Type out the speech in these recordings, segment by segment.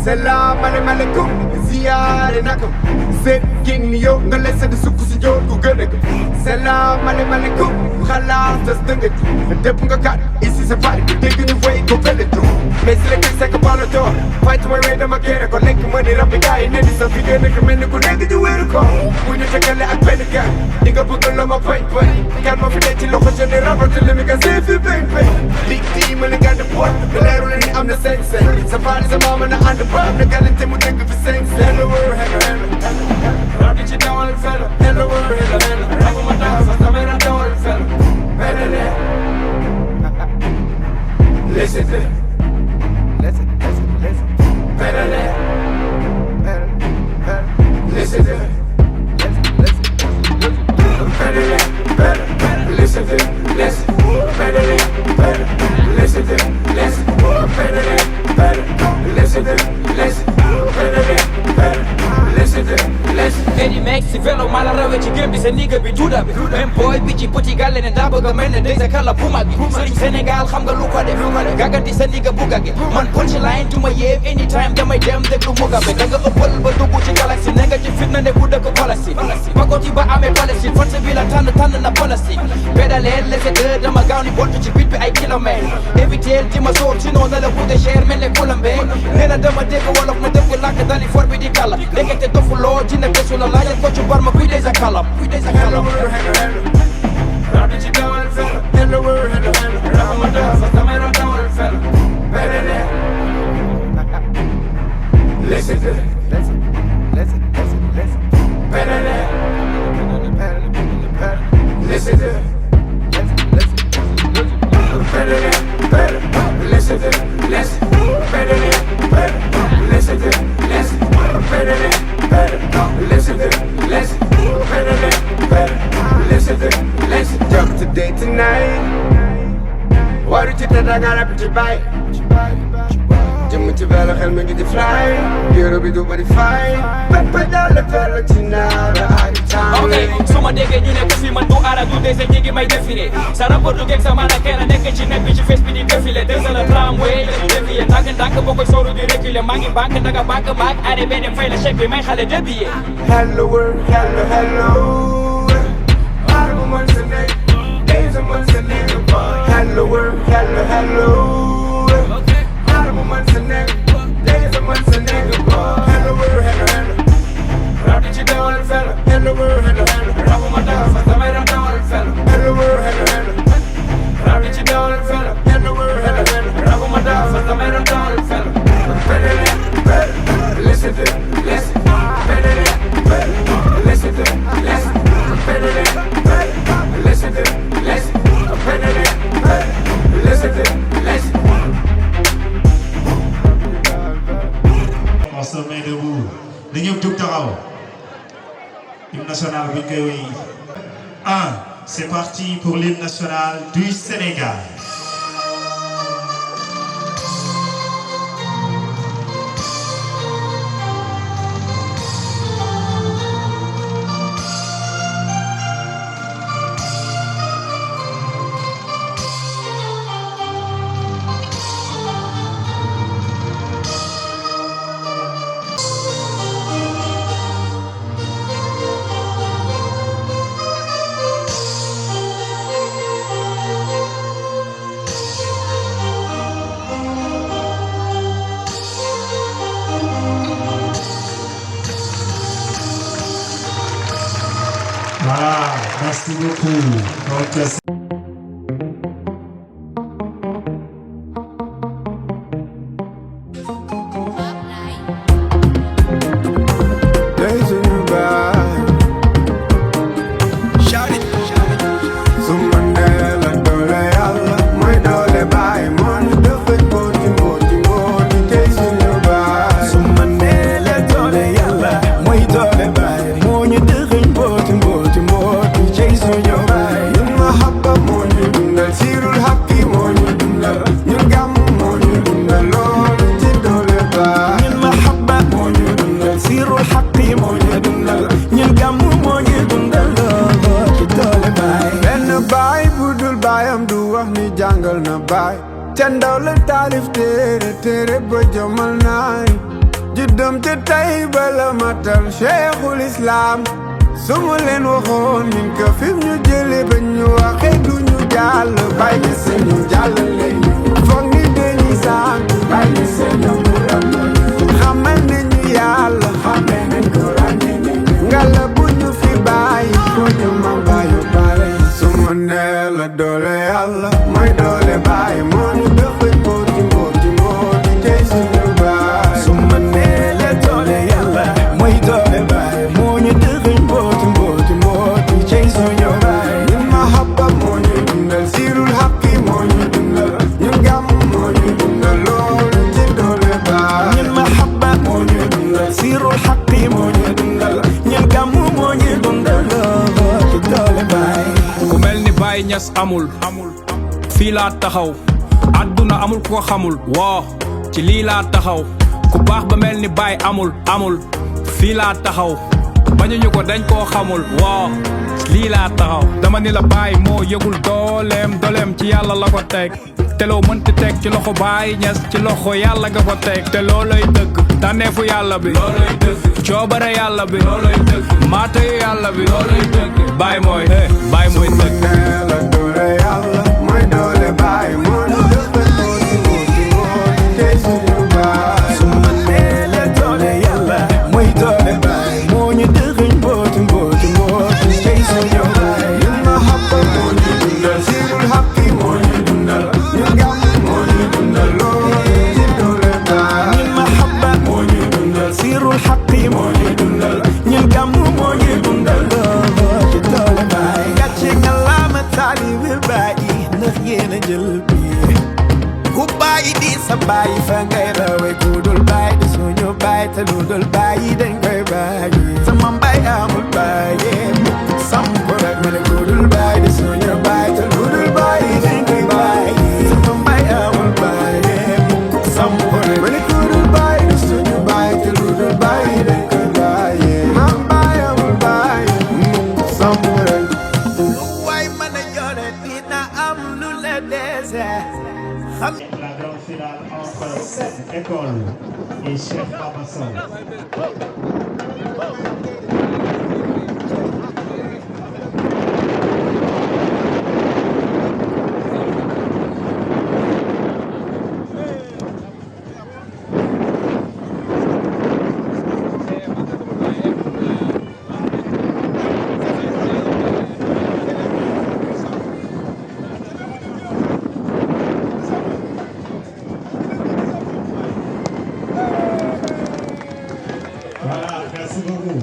Salam alaikum ziyaare nakam seet génn yow nga lesa di sukk si joor ku gën a Salam alaikum xalaat tas dënga dëpp nga kat ici c'est pas dégg ñu way ko fële trop mais si la kii sekk bala door fight my way dama kere ko lekk ma ni rabbi gaay ne di sa fi gën a mel ni ku nekk di wéeru ko bu ñu tekkale ak benn gaay di nga bëgg la ma bañ bañ kan ma fi ci loxo jënd rabate li mi nga see fi bañ bañ big team ma li gànd boot me leeru la ni am na sañ sañ sa faali sa maama na ànd baam na galante mu dëgg fi sañ sañ hello world hello hello rabbi ci dawal felo hello world hello hello rabu ma daw sa samera dawal felo belele listen to listen belele listen to listen to listen belele listen to listen belele listen to listen belele listen to listen Eddie Max si velo mala rawe ci game bi sa nigga bi tuuda bi même boy bi ci petit galle ne daa bëgg a mel ne day sa kala puma bi sëriñ Sénégal xam nga lu ko def gàgganti sa nigga bu gage man punchline du ma yeew anytime damay dem déglu Mugabe da nga ëppal ba dugg ci galaxy ne nga ci fitna ne bu dëkk Palestine pakoti ba amee Palestine force bi la tànn na Palestine pédaleel laissé deux dama gaaw ni boltu ci bit bi ay kilomètres éviter di ma sóor sinon na la coûté cher mel ne Colombe nee na dama dégg wolof na dëgg làkk dali for bi di kàlla ndekete dofuloo ci ne kesu la laajal ko ci bar ma kuy day sa kalam hello world hello hello rabbi ci dawal felo hello world hello hello rabu ma daw sa samera dawal felo belele listen to listen belele listen to belele listen to listen belele listen to listen belele listen to listen belele listen to listen jump today tonight waru ci tata nga rap ci bay jëm ci velo xel mi ngi di fly bureau bi du bari fay pepp dal velo ci naara ay ok su ma déggee ñu ne ko fi man du ara du dese ñi ngi may défilé sa rapport du geeg sa maana kenn nekk ci net bi ci face bi di défilé dese la tramway la di dévier ndànk boo koy sóoru di reculer maa ngi banque daga banque maag ADB dem fay la chèque bi may xale débier hello world hello hello arbu man sa nekk days a man sa nekk hello world hello hello arbu man sa nekk days a man sa nekk hello world hello hello rabbi ci dawal felo hello world hello hello rabu ma daw sa samera dawal felo hello world hello hello rabbi ci dawal felo hello world hello hello rabu ma daw sa samera dawal felo belele listen to listen belele listen to listen belele listen to listen belele listen to listen on se met debout na ñëpp jóg taxaw hymne national bi koy wéy c'est parti pour l'hymne national du Sénégal. Voilà, merci beaucoup. Donc, jàngal na baay te ndaw la taalif téere ba jomal naay juddam te tay bala matal Cheikhul Islam su ma leen waxoon min ka fim ñu jële ba ñu waxee du ñu jàll bàyyi seen ñu jàll leen foog ni dañuy sant bàyyi seen ñu muram xamal nañu yàlla xamal nañ ko ràññee ngala bu ñu fi bàyyi ko ñu ma bàyyi bàyyi su ma nee la doole yàlla mooy doole bàyyi moo ñu dëxëj mbooti mbooti mbooti tey suñu bàyyi su ma nee la doole yàlla mooy doole bàyyi moo ñu dëxëj mbooti mbooti mbooti tey suñu bàyyi ñun mahabba moo ñu dundal sirul haqi moo ñu dundal ñun gàmm moo ñu dundal loolu ci doole bàyyi ñun mahabba moo ñu dundal sirul haqi moo ñu dundal ñun gàmm moo ñu dundal loolu ci doole bàyyi ku mel ni Baye Niass amul fii laa taxaw àdduna amul ku ko xamul woo ci lii laa taxaw ku baax ba mel ni Baye amul fii laa taxaw bañuñu ko dañ koo xamul woo lii laa taxaw dama ni la Baye moo yëgul dooleem ci yàlla la ko teg te loo mënti teg ci loxo Baye Niass ci loxo yàlla nga ko teg te looloy dëgg tànneefu yàlla bi looloy dëgg coobare yàlla bi looloy dëgg maatayu yàlla bi looloy dëgg Baye mooy dëgg la doole yàlla mooy doole Baye moo ñu dëxëj mbooti mbooti mbooti tey suñu Baye su ma nee la doole yàlla mooy doole Baye moo ñu dëxëj mbooti mbooti mbooti tey suñu Baye ñun mahabba moo ñu dundal sirul haqi moo ñu dundal ñun gàmm moo ñu dundal loolu ci doole Baye ñun mahabba moo ñu dundal sirul haqi moo ñu dundal ñun gàmm moo ñu dundal loolu ci doole Baye gàcce nga laama taalibe Baye ndax yéen a jël bi ku bàyyi di sa bàyyi fa ngay rawe ku dul bàyyi di suñu bàyyi te lu dul bàyyi dañ koy bàyyi sama mbay amul bàyyi sam ko rek ma ne ku dul bàyyi di suñu bàyyi te lu dul bàyyi dañ koy bàyyi sama mbay amul bàyyi sam ko rek ma ne ku dul bàyyi di suñu bàyyi te lu dul bàyyi dañ koy bàyyi mam mbay amul bàyyi sam ko rek lu waay mën a yore dina am lu la dese La grande finale entre cette école et Cheikh Baba Sow. Voilà, merci beaucoup.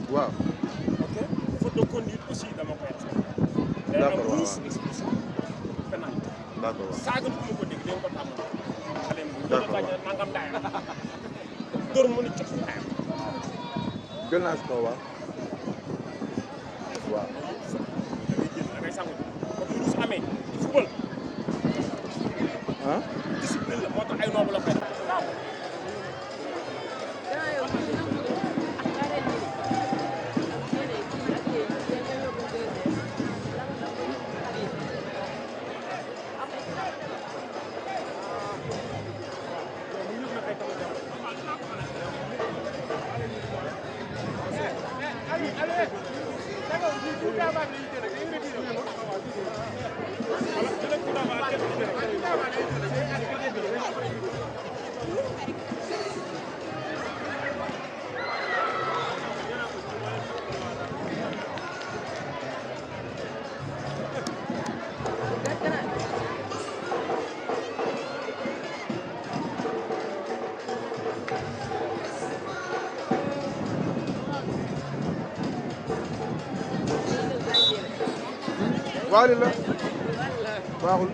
waaw. ok faute de conduite aussi dama koy respecté. d'accord waaw day am expulsion pénalité. d'accord waaw. saaga du ma ko dégg dégg ko tàmmal. xale yi d'accord bañ a nangam daay dóor mu ni cox daay. jël naa si kaw waaw. waaw. da ngay jël da ngay sangu comme ni su amee football. ah. 2000 la moo tax ay noobu la koy def. waaw li la baaxul.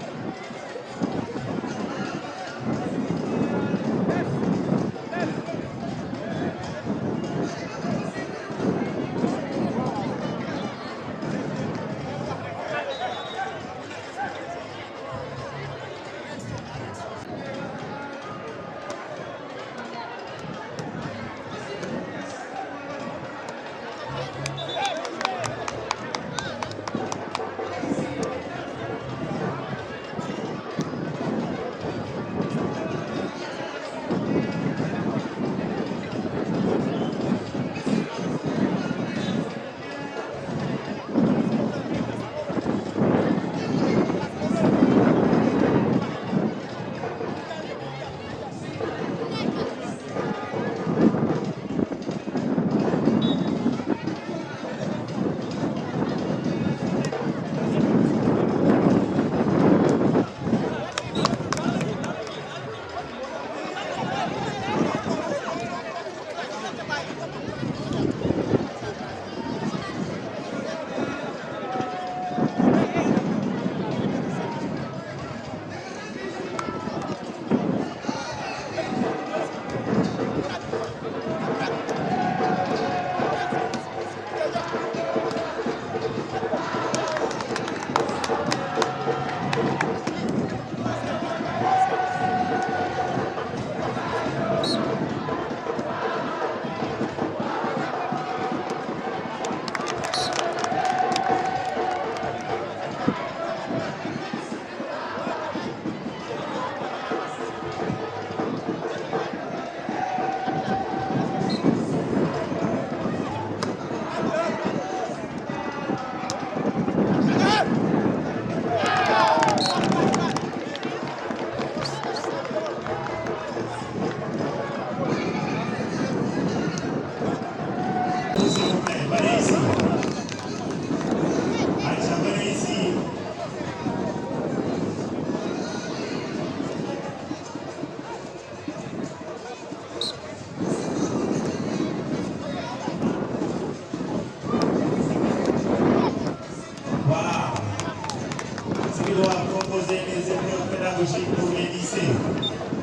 Pour les lycées.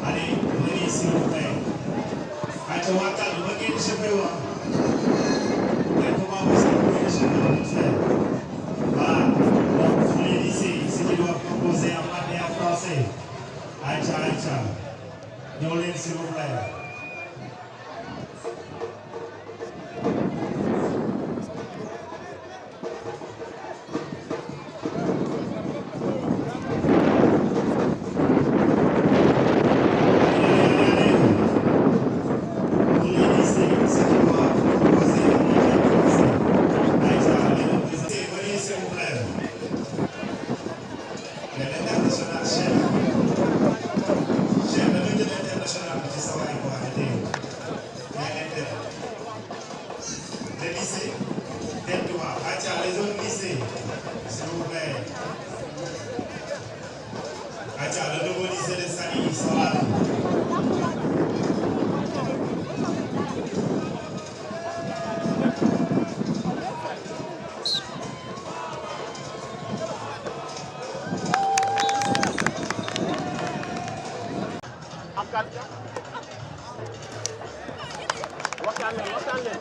Allez, venez s'il vous plaît. Aïcha Wakal, venez de cheveux. Comment vous savez les cheveux faire? Voilà. Donc, pour les lycées, ceux qui doivent composer en maths et en français. Aïcha. Nous s'il vous plaît. Le nouveau lycée de Sali, ils sont là. waxtaan leen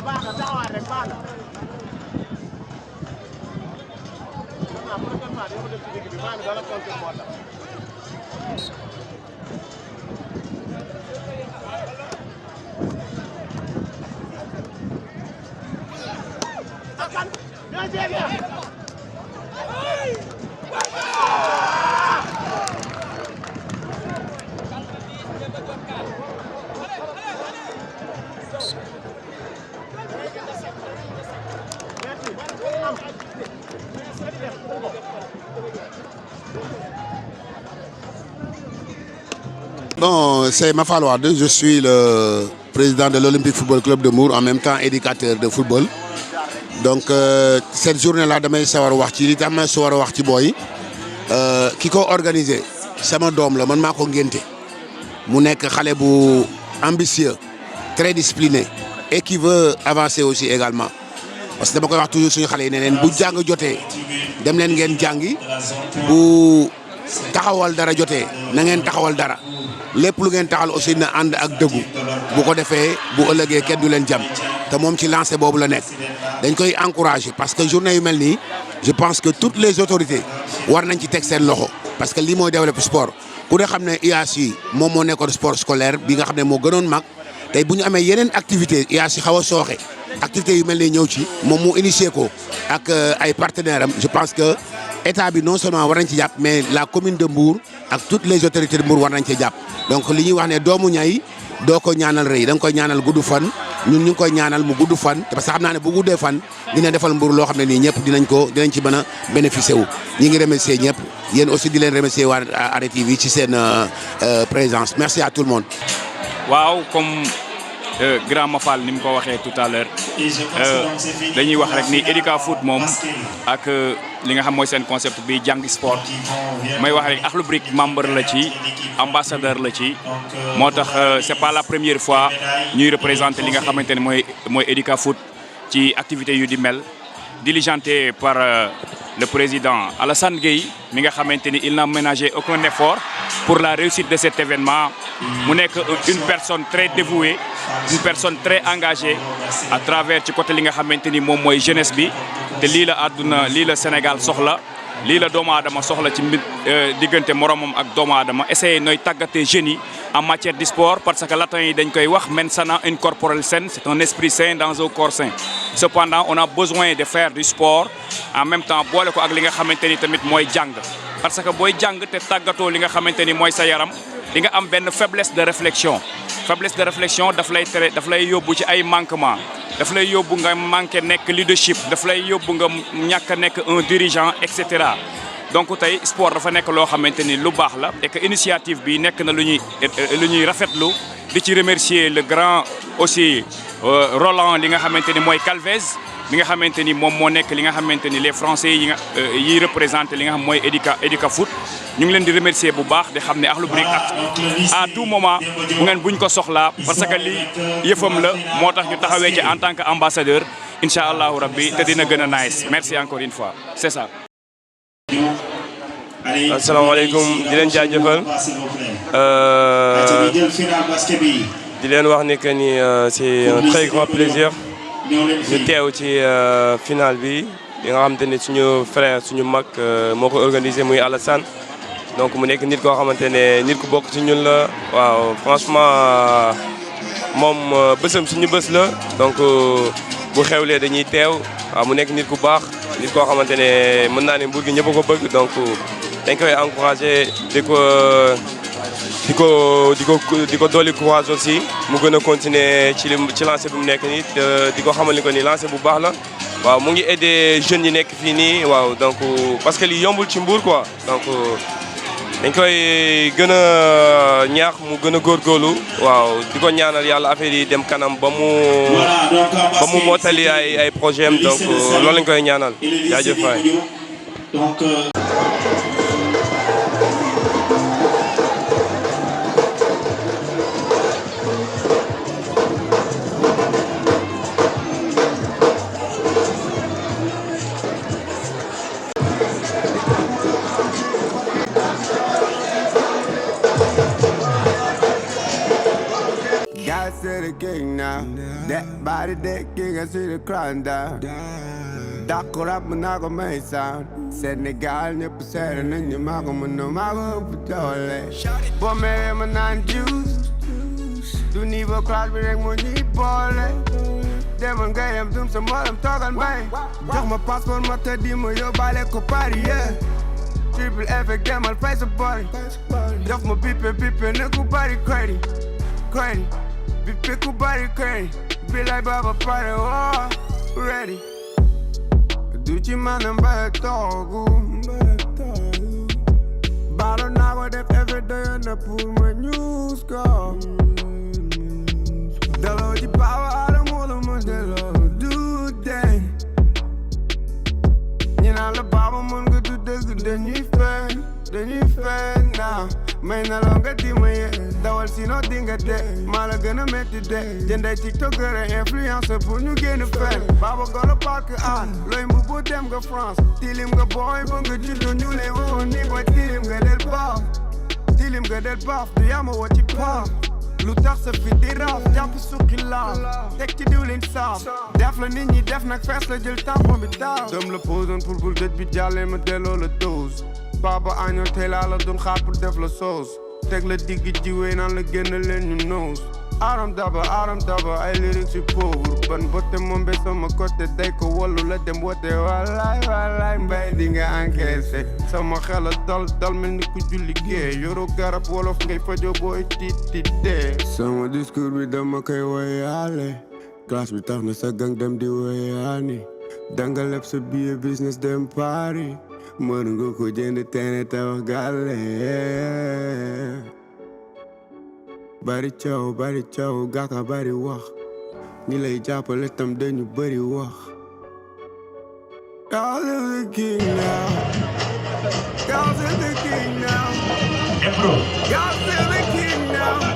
baax na taxawaat rek baax na. prochainement dañoo def ci digg bi maa ngi dala compter moo tax. Bon, c'est Mafal Wade, je suis le président de l'Olympique Football Club de Mbour, en même temps éducateur de football. Donc cette journée-là, damay sawar wax ci li tax ma sawar wax ci boy ki ko organisé sama doom la man maa ko ngénte mu nekk xale bu ambitieux, très discipliné et qui veut avancer aussi également. Parce que dama koy wax toujours suñu xale yi ne leen bu jàng jotee dem leen ngeen jàngi, bu taxawal dara jotee na ngeen taxawal dara. lépp lu ngeen taxal aussi na ànd ak dëggu bu ko defee bu ëllëgee kenn du leen jam te moom ci lancé boobu la nekk dañ koy encourager parce que journée yu mel nii je pense que toutes les autorités war nañ ci teg seen loxo parce que lii mooy développer sport ku ne xam ne IASI moom moo nekkoon sport scolaire bi nga xam ne moo gënoon mag tey bu ñu amee yeneen activité IASI xaw a sooxe activités yu mel ni ñëw ci moom mu initié ko ak ay partenaires am je pense que état bi non seulement war nañ ci jàpp mais la commune de Mbour ak toutes les autorités de Mbour war nañ ci jàpp donc li ñuy wax ne doomu ñay doo ko ñaanal rëy da nga koy ñaanal gudd fan ñun ñu ngi koy ñaanal mu gudd fan parce que xam naa ne bu guddee fan dina defal Mbour loo xam ne nii ñëpp dinañ ci mën a bénéficier wu. ñi ngi remercier ñëpp yéen aussi di leen remercier waa Arrêt TV ci seen présence merci à tout le monde. waaw comme grand Mafal ni mu ko waxee tout à l'heure dañuy wax rek ni Educafoot moom ak li nga xam mooy seen concept bi jàng sport may wax rek Akhlou Brick membre la ci ambassadeur la ci moo tax c'est pas la première fois ñuy représenter li nga xamante ne mooy Educafoot ci activité yu di mel diligenté par le président Alassane Gueye mi nga xamante ni il n'a ménagé aucun effort pour la réussite de cet événement mu nekk une personne très dévouée une personne très engagée à travers ci côté li nga xamante ni moom mooy jeunesse bi te lii la àdduna lii la Sénégal soxla lii la doomu aadama soxla ci diggante moromam ak doomu aadama essayer nooy tàggatee jeunes yi en matière de sport parce que latin yi dañ koy wax mens sana in corpore sano, c'est un esprit sain dans un corps sain. Cependant on a besoin de faire du sport en même temps boole ko ak li nga xamante ni tamit mooy jàng parce que booy jàng te tàggatoo li nga xamante ni mooy sa yaram di nga am benn faiblesse de réflexion daf lay yóbbu ci ay manquement daf lay yóbbu nga manqué nekk leadership daf lay yóbbu nga ñàkk a nekk un dirigeant et cetera donc tey sport dafa nekk loo xamante ni lu baax la et que initiative bi nekk na lu ñuy rafetlu di ci remercier le grand aussi Roland li nga xamante ni mooy Calvez li nga xamante ni moom moo nekk li nga xamante ni les français yi représenté li nga xam mooy Educafoot ñu ngi leen di remercier bu baax di xam ne Akhlou Brick à tout moment buñ ko soxlaa parce que lii yëfam la moo tax ñu taxawee ci en tant que ambassadeur incha allahu rabbi te dina gën a nice merci encore une fois c'est ça. asalaamaaleykum di leen jaajëfal di leen wax ni que ni c'est un très grand plaisir ñu teew ci finale bi nga xamante ni suñu frère suñu mag moo ko organisé muy Alassane donc mu nekk nit koo xamante ne nit ku bokk ci ñun la waaw franchement moom bësam suñu bës la donc bu xewlee dañuy teew waaw mu nekk nit ku baax nit koo xamante ne mën naa ne Mbour gi ñëpp a ko bëgg donc dañ koy encouragé di ko dolli courage aussi mu gën a continuer ci lancé bi mu nekk nii di ko xamal ni ko ni lancé bu baax la waaw mu ngi aider jeunes yi nekk fii nii waaw donc parce que li yombul ci Mbour quoi donc dañ koy gën a ñaax mu gën a góorgóorlu waaw di ko ñaanal yàlla affaire yi dem kanam ba mu mottali ay projet am donc loolu lañ koy ñaanal jaajëf waay. king now. That body that king, I see the crown down. D'accord rap man naa ko may sound Sénégal ñëpp seere nañ ni maa ko mën na maa ko ëpp doole boo meree ma naan juice du niveau classe bi rek moo ñuy boole demal nga yem dum sa mboolem toogal mbay jox ma passeport ma tëddi ma yóbbaale ko Paris yeah triple F demal fay sa bori jox ma bippe ne ku bari credit bippe ku bari credit bi lay baba pare oh ready du ci manam ba toogu balo naa ko def effet doyoon na pour ma news ko daloo ci power alamu la ma delloo du dee ñi naan la baaba mën nga du dëgg dañuy fen naa may na loo nga di ma yee dawal sinon di nga dee maa la gën a metti dee jënday tiktokeur et influenceur pour ñu génn fen baaba golo park looy mbubu dem nga France tilim nga booy ba nga juddu ñu lay woo ni boy tilim nga del baaf du yama woo ci paaf lu tax sa fi di raaf jàpp sukki laaf teg ci diwlin saaf def la nit ñi def nag fees la jël tampon bi taaw dem la poson pour bul dëj bi jàllee ma delloo la dose Baba añoo tey laa la doon xaar pour def la soos teg la digg jiwee naan la génn leen ñu noos aram daba ay lyrics yu pauvre ban botte moom be sama côté day ko wallu la dem wote wallaay mbay di nga encaissé sama xel dal mel ni ku julli gee yoro garab wolof ngay fajo booy tiit dee sama discours bi dama koy woyaale classe bi tax na sa gang dem di woyaani danga leb sa billet business dem Paris mën nga ko jënd teene tabax gàlle bari coow gàkka bari wax ñi lay jàppale tam dañu bari wax Girls is the king now Girls is the king now Girls is the king now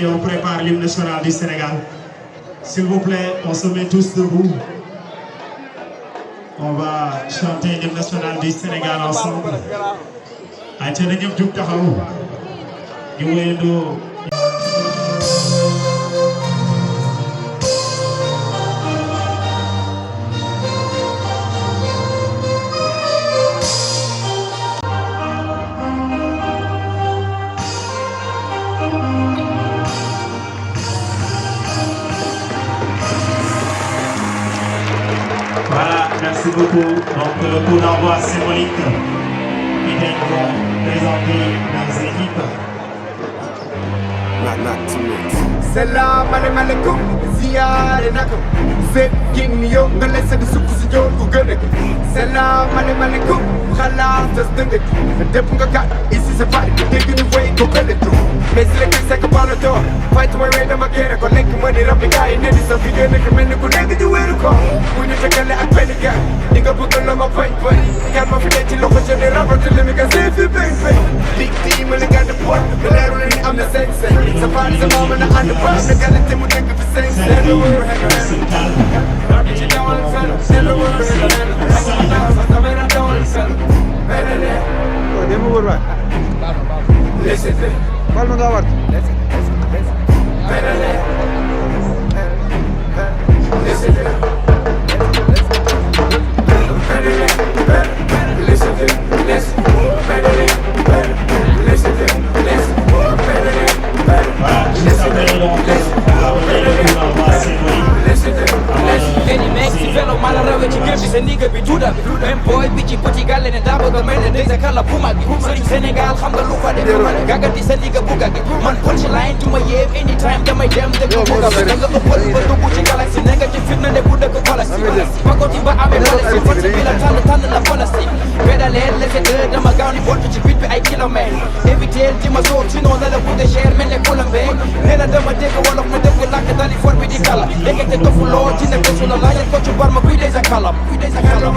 On prépare l'hymne national du Sénégal. S'il vous plaît, on se met tous debout. On va chanter l'hymne national du Sénégal ensemble. Aïcha na ñëpp jug taxaw ñu wéyandoo. Voilà, merci beaucoup. Donc le coup d'envoi symbolique qui viendront présenter leurs équipes. Salam alaikum, ziyaare naka seet king ni yow nga lay sedd sukk si joor ku gën a Salam alaikum, xalaat tas dëngëj dëpp nga kat ici c'est pas que dégg ñu woy ko gën a tuur mais si la kii sekk bala door faytu may wey dama génne ko lekk ma ni rabbi gaa yi ne di sa fi gën a mel ni ku nekk di wéeru ko bu ñu tëggale ak benn gars di nga bëgg la ma bañ kan ma fi ne ci loxo jëne rapporte li mi ka see fi bañ dig di ma la gàdd pot da leeru la ni am na sañ-sañ sa faari sa maama na ànd ba na galante mu nekk fi sañ seen la wër rabbi ci dawal fel seen la wër samena dawal fel benene demu wër waay laissez-le bal ma nga war benene laissez-le sa nigga bi tuuda bi même boy bi ci petit gàlle ne daa bëgg a mel ne day sa kala bu mag bi sëriñ Sénégal xam nga lu ko def gàggati sa nigga bugga gi man punchline du ma yéem anytime damay dem dëgg bugga bi da nga ëppal ba dugg ci galaxie ne nga ci fitna ne bu dëgg Palestine bagoti ba amee Palestine fot bi la tànn la Palestine pédaleel lese deux dama gaaw ni voltu ci bit bi ay kilomètres éviter di ma sóor sinon la coûté cher mel ne Colombie nee na dama dégg wolof ma dégg làkk dali for bi di kala léegi dofu loo ci ne gëstu la laajal ko ci bar ma kuy des a kalam kuy des a kalam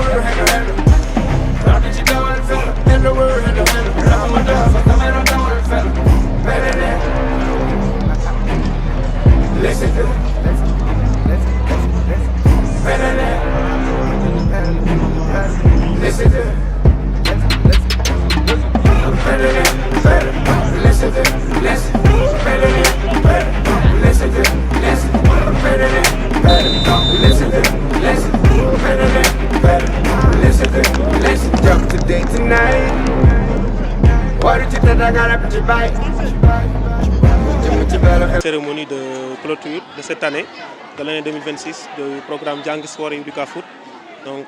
Cérémonie de clôture de cette année, de l'année 2026, du programme Jàng Sport et Educa Foot. Donc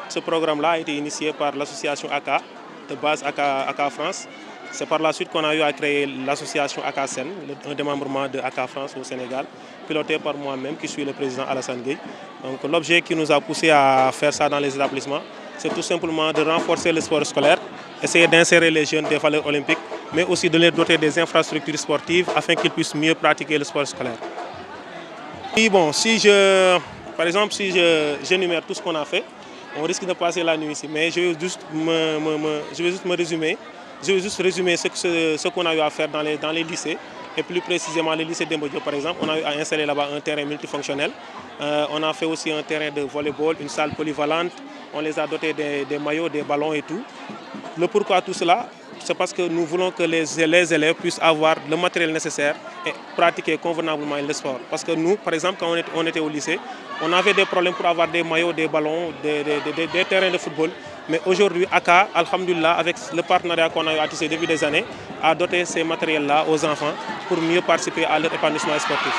ce programme-là a été initié par l'association ACA, de base ACA France. C'est par la suite qu'on a eu à créer l'association ACA Sen, un démembrement de ACA France au Sénégal, piloté par moi-même qui suis le président Alassane Gueye. Donc l'objet qui nous a poussé à faire ça dans les établissements, c'est tout simplement de renforcer le sport scolaire, essayer d'insérer les jeunes des valeurs olympiques, mais aussi de les doter des infrastructures sportives afin qu'ils puissent mieux pratiquer le sport scolaire. Et bon, par exemple, si j'énumère tout ce qu'on a fait, on risque de passer la nuit ici, mais je vais juste résumer ce qu'on a eu à faire dans les lycées, et plus précisément les lycées d'Embo Diop par exemple. On a eu à installer là-bas un terrain multifonctionnel. On a fait aussi un terrain de volleyball, une salle polyvalente. On les a dotés des maillots, des ballons et tout. Le pourquoi tout cela, c'est parce que nous voulons que les élèves puissent avoir le matériel nécessaire et pratiquer convenablement le sport. Parce que nous, par exemple, quand on était au lycée, on avait des problèmes pour avoir des maillots, des ballons, des terrains de football. Mais aujourd'hui, ACA, alhamdoulilah, avec le partenariat qu'on a eu à tisser depuis des années, a doté ces matériels-là aux enfants pour mieux participer à leur épanouissement sportif.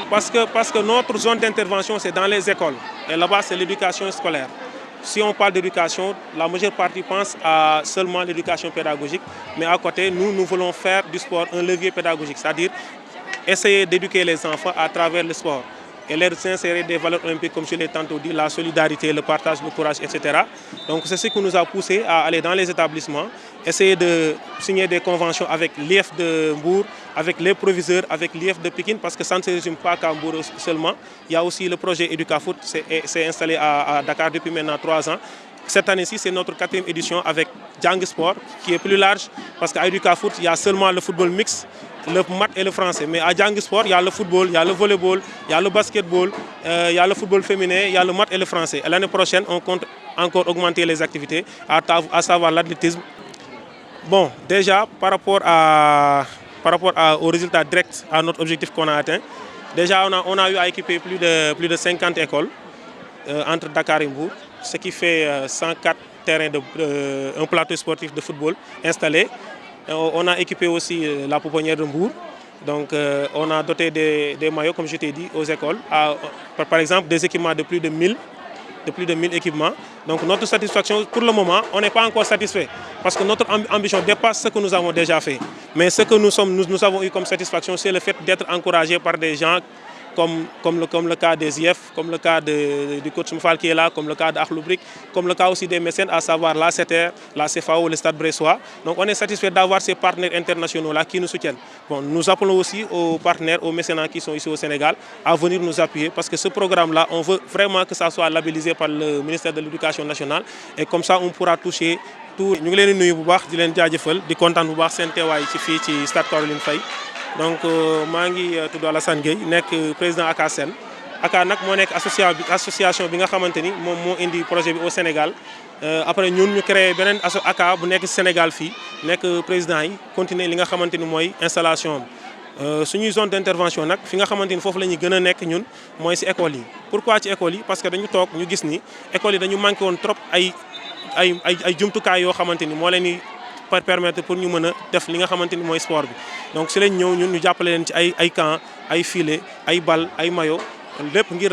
Parce que notre zone d'intervention, c'est dans les écoles. Et là-bas, c'est l'éducation scolaire. Si on parle d'éducation, la majeure partie pense à seulement l'éducation pédagogique. Mais à côté, nous voulons faire du sport un levier pédagogique. C'est-à-dire essayer d'éduquer les enfants à travers le sport. Et leur insérer des valeurs olympiques, comme je l'ai tantôt dit, la solidarité, le partage, le courage, etc. Donc c'est ce qui nous a poussé à aller dans les établissements, essayer de signer des conventions avec l'IF de Mbour, avec les proviseurs, avec l'IF de Pikine, parce que ça ne se résume pas qu'à Mbour seulement. Il y a aussi le projet Educa Foot, c'est installé à Dakar depuis maintenant 3 ans. Cette année-ci, c'est notre 4e édition avec Jàng Sport, qui est plus large, parce qu'à Educa Foot, il y a seulement le football mixte, le maths et le français. Mais à Jàng Sport, il y a le football, il y a le volleyball, il y a le basketball, il y a le football féminin, il y a le maths et le français. Et l'année prochaine, on compte encore augmenter les activités, à savoir l'athlétisme. Bon, déjà, par rapport aux résultats directs, à notre objectif qu'on a atteint, déjà, on a eu à équiper plus de 50 écoles entre Dakar et Mbour, ce qui fait 104 terrains, un plateau sportif de football installé. On a équipé aussi la pouponnière de Mbour. Donc on a doté des maillots, comme je t'ai dit, aux écoles. Par exemple, des équipements de plus de 1000 équipements. Donc notre satisfaction, pour le moment, on n'est pas encore satisfait. Parce que notre ambition dépasse ce que nous avons déjà fait. Mais ce que nous avons eu comme satisfaction, c'est le fait d'être encouragés par des gens comme le cas des IF, comme le cas du coach Moufal qui est là, comme le cas d'Akhloubrik, comme le cas aussi des mécènes, à savoir la CETER, la CFAO, le Stade Bressois. Donc on est satisfait d'avoir ces partenaires internationaux-là qui nous soutiennent. Bon, nous appelons aussi aux partenaires, aux mécénats qui sont ici au Sénégal, à venir nous appuyer parce que ce programme-là, on veut vraiment que ça soit labellisé par le ministère de l'Éducation nationale et comme ça on pourra toucher tout. Nous voulons nous bu baax di leen jaajëfal di kontaan bu baax seen teewaay ci fii ci Stade Caroline Faye. Donc maa ngi tudd Alassane Gueye nekk président ACA Sen. ACA nag moo nekk association bi nga xamante ni moom moo indi projet bi au Sénégal. Après ñun ñu créé beneen ACA bu nekk Sénégal fii nekk président yi continuer li nga xamante ni mooy installation am. Suñuy zone d'intervention nag fi nga xamante ni foofu la ñuy gën a nekk ñun mooy ci école yi. Pourquoi ci école yi parce que dañu toog ñu gis ni école yi dañu manqué woon trop ay jumtukaay yoo xamante ni moo leen di permettre pour ñu mën a def li nga xamante ni mooy sport bi. Donc si lañ ñëw ñun ñu jàppale leen ci ay camp ay filet ay bal ay maillot lépp ngir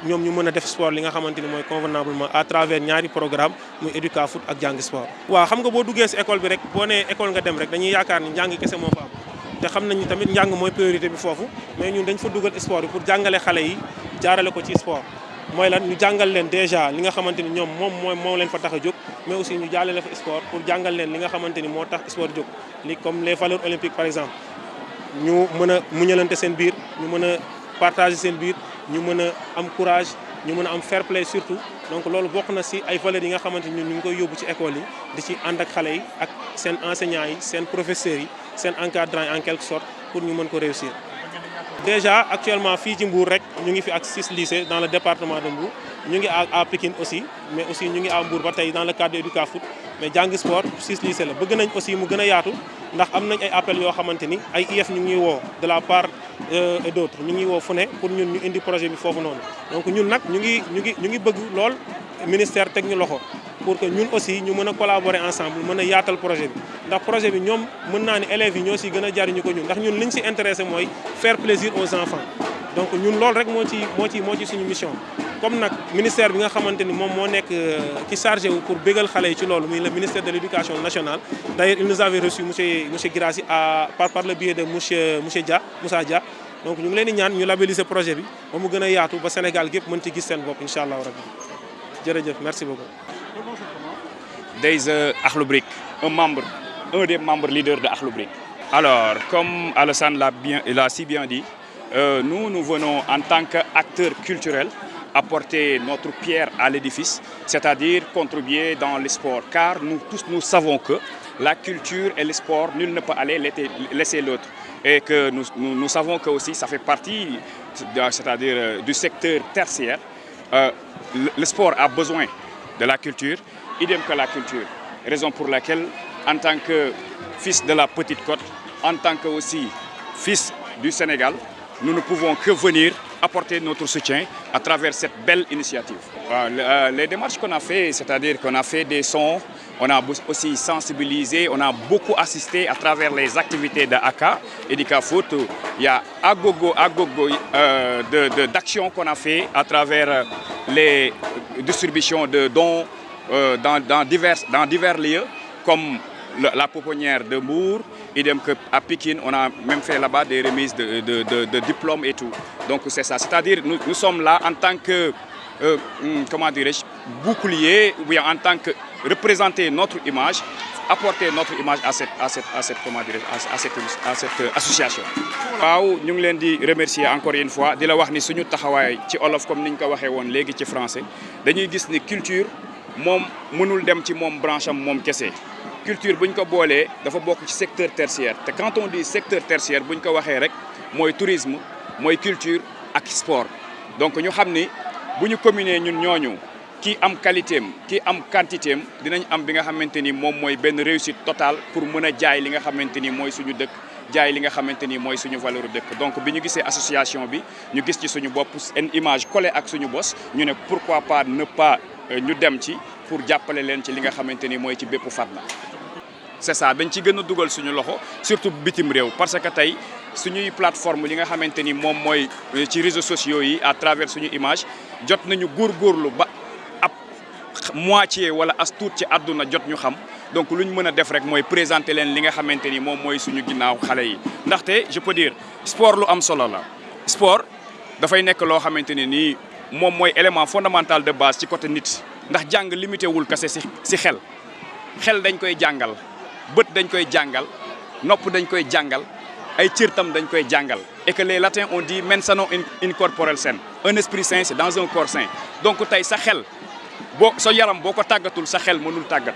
ñoom ñu mën a def sport li nga xamante ni mooy convenablement à travers ñaari programme muy Educa Foot ak Jàng Sport. waaw xam nga boo duggee ci école bi rek boo nee école nga dem rek dañuy yaakaar ni njàng kese moo fa am te xam nañ ni tamit njàng mooy priorité bi foofu mais ñun dañ fa dugal sport bi pour jàngale xale yi jaarale ko ci sport. mooy lan ñu jàngal leen déjà li nga xamante ni ñoom moom leen fa tax a jóg mais aussi ñu jàllale fa sport pour jàngal leen li nga xamante ni moo tax sport jóg li comme les valeurs olympiques par exemple ñu mën a muñalante seen biir ñu mën a partager seen biir ñu mën a am courage ñu mën a am fair play surtout donc loolu bokk na ci ay valeurs yi nga xamante ni ñu ngi koy yóbbu ci école yi di ci ànd ak xale yi ak seen enseignants yi seen professeurs yi seen encadrants yi en quelque sorte pour ñu mën ko réussir. Déjà actuellement fii ci Mbour rek ñu ngi fi ak 6 lycées dans le département de Mbour ñu ngi à Pikine aussi mais aussi ñu ngi à Mbour ba tey dans le cadre de EducaFoot mais jàngi sport 6 lycées la bëgg nañ aussi mu gën a yaatu ndax am nañ ay appels yoo xamante ni ay IEF ñu ngi woo de la part et d'autres ñu ngi woo fu ne pour ñun ñu indi projet bi foofu noonu donc ñun nag ñu ngi bëgg lool ministère teg ñu loxo pour que ñun aussi ñu mën a collaborer ensemble mën a yaatal projet bi ndax projet bi ñoom mën naa ni élèves yi ñoo si gën a jariñu ko ñun ndax ñun liñ si intéressé mooy faire plaisir aux enfants donc ñun loolu rek moo ci suñu mission comme nag ministère bi nga xamante ni moom moo nekk ci chargé wu pour bégal xale yi ci loolu muy le ministère de l'éducation nationale d'ailleurs il nous avait reçu monsieur Guirassy par le biais de Moussa Dia donc ñu ngi leen di ñaan ñu labelliser projet bi ba mu gën a yaatu ba Sénégal gépp mën ci gis seen bopp incha allah rabbi jërëjëf merci beaucoup. Deyza Akhlou Brick, un des membres leaders de Akhlou Brick. Alors, comme Alassane l'a si bien dit, nous venons en tant qu'acteurs culturels apporter notre pierre à l'édifice, c'est-à-dire contribuer dans le sport. Car nous savons que la culture et le sport, nul ne peut aller laisser l'autre. Et que nous savons que aussi ça fait partie, c'est-à-dire du secteur tertiaire. Le sport a besoin de la culture, idem que la culture. Raison pour laquelle, en tant que fils de la Petite Côte, en tant que aussi fils du Sénégal, nous ne pouvons que venir apporter notre soutien à travers cette belle initiative. Les démarches qu'on a fait, c'est-à-dire qu'on a fait des sons, on a aussi sensibilisé, on a beaucoup assisté à travers les activités de ACA, EducaFoot. Il y a agogo d'actions qu'on a fait à travers les distributions de dons dans divers lieux, comme la pouponnière de Mbour, idem qu'à Pikine, on a même fait là-bas des remises de diplômes et tout. Donc c'est ça, c'est-à-dire nous sommes là en tant que, comment dirais-je, bouclier, ou bien en tant que représenter notre image, apporter notre image à cette association. waaw ñu ngi leen di remercier encore une fois di la wax ni suñu taxawaay ci olof comme niñ ko waxee woon léegi ci français dañuy gis ni culture moom mënul dem ci moom branche am moom kese. culture bu ñu ko boolee dafa bokk ci secteur tertiaire te quand on dit secteur tertiaire bu ñu ko waxee rek mooy tourisme mooy culture ak sport donc ñu xam ni bu ñu combiner ñun ñooñu kii am qualité am kii am quantité am dinañ am bi nga xamante ni moom mooy benn réussite totale pour mën a jaay li nga xamante ni mooy suñu dëkk jaay li nga xamante ni mooy suñu valeur dëkk donc bi ñu gisee association bi ñu gis ci suñu bopp une image collée ak suñu bos ñu ne pourquoi pas ne pas ñu dem ci pour jàppale leen ci li nga xamante ni mooy ci bépp fànn. c'est ça dañ ci gën a dugal suñu loxo surtout bitim réew parce que tey suñuy plateforme li nga xamante ni moom mooy ci réseaux sociaux yi à travers suñu image jot nañu góorgóorlu ba ab moitié wala as tuut ci àdduna jot ñu xam donc lu ñu mën a def rek mooy présenter leen li nga xamante ni moom mooy suñu ginnaaw xale yi. ndaxte je peux dire sport lu am solo la sport dafay nekk loo xamante ne nii moom mooy élément fondamental de base ci côté nit ndax jàng limité wul kese si xel dañ koy jàngal. bët dañ koy jàngal nopp dañ koy jàngal ay cër tam dañ koy jàngal et que les latins ont dit mens sana in corpore sano un esprit sain c'est dans un corps sain donc tey sa xel sa yaram boo ko tàggatul sa xel mënul tàggat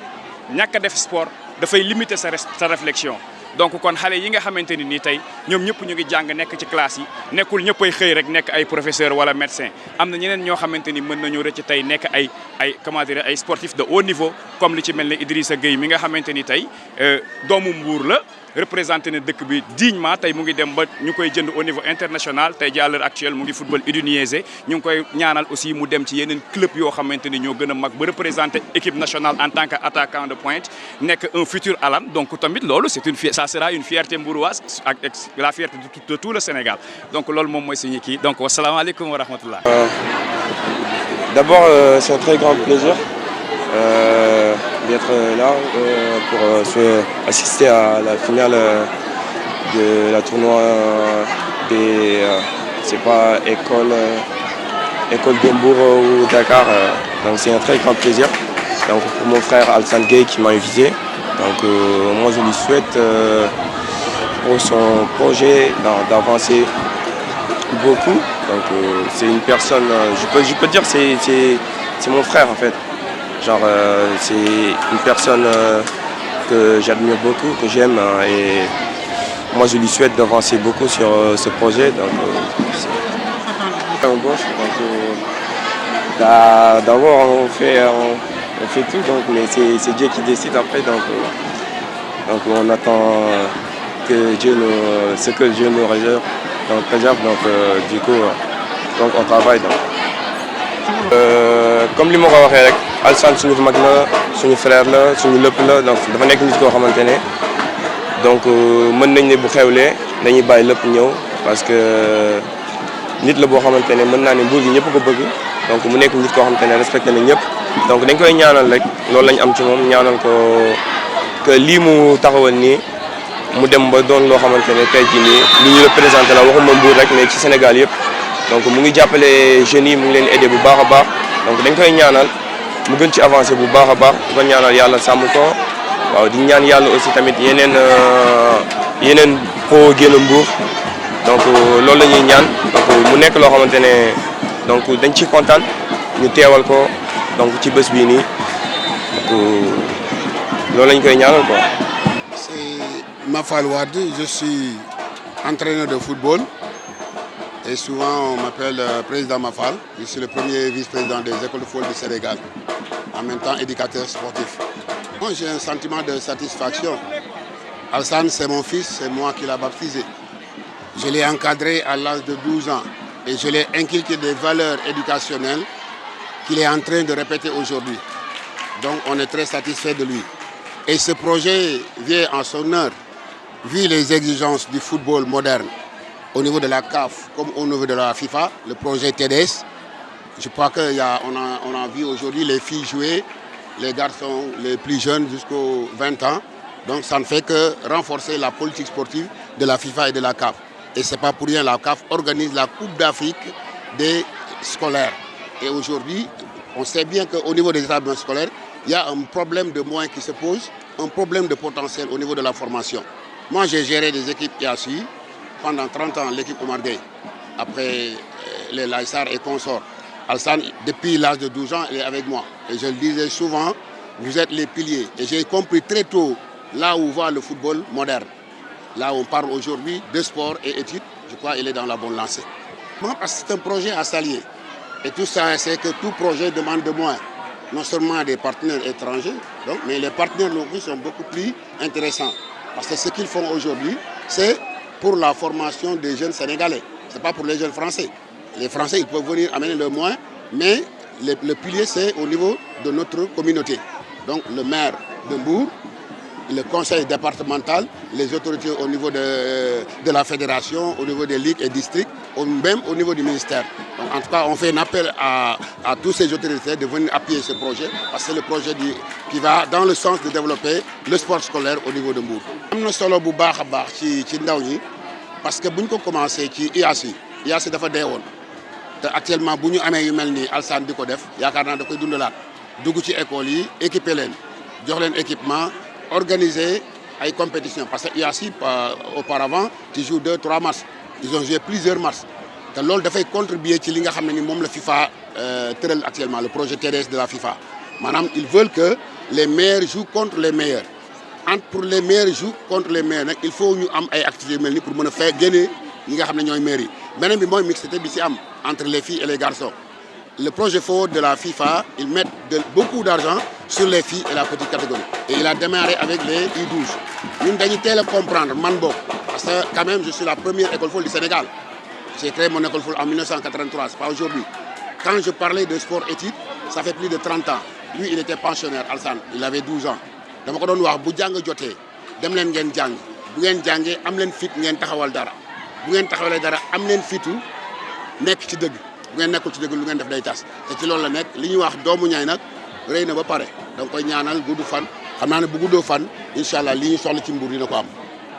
ñàkk a def sport dafay limiter sa réflexion donc kon xale yi nga xamante ni nii tey ñoom ñëpp ñu ngi jàng nekk ci classe yi nekkul ñëppay xëy rek nekk ay professeur wala médecin am na ñeneen ñoo xamante ni mën nañu rëcc tey nekk ay comment dire ay sportifs de haut niveau comme li ci mel ne Idrissa Gueye mi nga xamante ni tey doomu Mbour la représenté na dëkk bi dignement tey mu ngi dem ba ñu koy jënd au niveau international tey à l'heure actuelle mu ngi football Udinese ñu ngi koy ñaanal aussi mu dem ci yeneen club yoo xamante ni ñoo gën a mag ba représenté équipe nationale en tant que attaquant de pointe nekk un futur Alan donc tamit loolu ça sera une fierté mbouroise ak la fierté de tout le Sénégal donc loolu moom mooy suñu kii donc wasalaamaaleykum wa rahmatullah. D'abord c'est un très grand plaisir d'être là pour assister à la finale de la tournoi des c'est pas école de Mbour ou Dakar donc c'est un très grand plaisir donc pour mon frère Alassane Gueye qui m'a invité donc moi je lui souhaite pour son projet d'avancer beaucoup donc c'est une personne je peux dire c'est c'est mon frère en fait. Genre, c'est une personne que j'admire beaucoup, que j'aime, et moi je lui souhaite d'avancer beaucoup sur ce projet. Donc, c'est un boss. D'abord, on fait tout, donc, mais c'est Dieu qui décide après. Donc on attend que ce que Dieu nous réserve. Donc, du coup, donc on travaille. Comme li ma ko waxee rek Alassane suñu mag la suñu frère la suñu lépp la donc dafa nekk nit koo xamante ne donc mën nañ ne bu xewlee dañuy bàyyi lépp ñëw parce que nit la boo xamante ne mën naa ne Mbour gi ñëpp ko bëgg donc mu nekk nit koo xamante ne respecté na ñëpp donc dañ koy ñaanal rek loolu lañ am ci moom ñaanal ko que lii mu taxawal nii mu dem ba doon loo xamante ne tey jii nii li ñu représenté la waxuma Mbour rek mais ci Sénégal yëpp. Donc mu ngi jàppale jeunes yi mu ngi leen aider bu baax a baax donc dañ koy ñaanal mu gën ci avancer bu baax a baax di ko ñaanal yàlla sàmm ko waaw di ñaan yàlla aussi tamit yeneen pro génn Mbour donc loolu la ñuy ñaan donc mu nekk loo xamante ne donc dañ ci kontaan ñu teewal ko donc ci bés bii nii donc loolu la ñu koy ñaanal quoi. C'est Mafal Wade, je suis entraîneur de football. Et souvent, on m'appelle président Mafal. Je suis le premier vice-président des écoles de football du Sénégal, en même temps éducateur sportif. Moi, j'ai un sentiment de satisfaction. Alassane, c'est mon fils, c'est moi qui l'ai baptisé. Je l'ai encadré à l'âge de 12 ans et je l'ai inculqué des valeurs éducationnelles qu'il est en train de répéter aujourd'hui. Donc, on est très satisfait de lui. Et ce projet vient en son heure, vu les exigences du football moderne. Au niveau de la CAF comme au niveau de la FIFA, le projet TDS, je crois qu'on a vu aujourd'hui les filles jouer, les garçons les plus jeunes jusqu'aux 20 ans. Donc ça ne fait que renforcer la politique sportive de la FIFA et de la CAF. Et ce n'est pas pour rien, la CAF organise la Coupe d'Afrique des scolaires. Et aujourd'hui, on sait bien qu'au niveau des établissements scolaires, il y a un problème de moyens qui se pose, un problème de potentiel au niveau de la formation. Moi, j'ai géré des équipes IASU. Pendant 30 ans, l'équipe Omar Gueye, après les Laïsar et consorts. Alassane, depuis l'âge de 12 ans, il est avec moi. Et je le disais souvent, vous êtes les piliers. Et j'ai compris très tôt là où va le football moderne. Là où on parle aujourd'hui de sport et études, je crois qu'il est dans la bonne lancée. Moi, parce que c'est un projet à s'allier. Et tout ça, c'est que tout projet demande de moins. Non seulement des partenaires étrangers, donc, mais les partenaires locaux sont beaucoup plus intéressants. Parce que ce qu'ils font aujourd'hui, c'est pour la formation des jeunes Sénégalais. Ce n'est pas pour les jeunes Français. Les Français, ils peuvent venir amener le moins, mais le pilier, c'est au niveau de notre communauté. Donc le maire de Mbour, le conseil départemental, les autorités au niveau de la fédération, au niveau des ligues et districts, même au niveau du ministère. Donc, en tout cas, on fait un appel à tous ces autorités de venir appuyer ce projet, parce que c'est le projet qui va dans le sens de développer le sport scolaire au niveau de Mbour. Am na solo bu baax a baax ci ndaw ñi parce que bu ñu ko commencé ci IASI dafa dee woon te actuellement bu ñu amee yu mel ni Alassane di ko def yaakaar naa da koy dundalaat dugg ci école yi équiper leen jox leen équipement organiser ay compétitions parce que IASI auparavant tu joues 2-3 matchs ils ont joué plusieurs matchs te loolu dafay contribuer ci li nga xam ne ni moom la FIFA tëral actuellement le projet TDS de la FIFA maanaam ils veulent que les meilleurs jouent contre les meilleurs. Pour les meilleurs jouent contre les meilleurs, il faut ñu am ay activités mel ni pour mën a fay génne ñi nga xam ne ñooy maires yi beneen bi mooy mixité bi ci am entre les filles et les garçons. Le projet forward de la FIFA, ils mettent beaucoup d'argent sur les filles et la petite catégorie. Et il a démarré avec les U12. Nous devons teel a comprendre, Manbok, parce que quand même je suis la première école football du Sénégal. J'ai créé mon école football en 1983, c'est pas aujourd'hui. Quand je parlais de sport-études, ça fait plus de 30 ans. Lui, il était pensionnaire, Alassane, il avait 12 ans. dama ko doon wax bu jàng jotee dem leen ngeen jàng bu ngeen jàngee am leen fit ngeen taxawal dara bu ngeen taxawalee dara am leen fitu nekk ci dëgg bu ngeen nekkul ci dëgg lu ngeen def day tas te ci loolu la nekk li ñuy wax doomu ñaay nag rëy na ba pare da nga koy ñaanal gudd fan xam naa ne bu guddoo fan incha allah li ñu soxla ci Mbour dina ko am.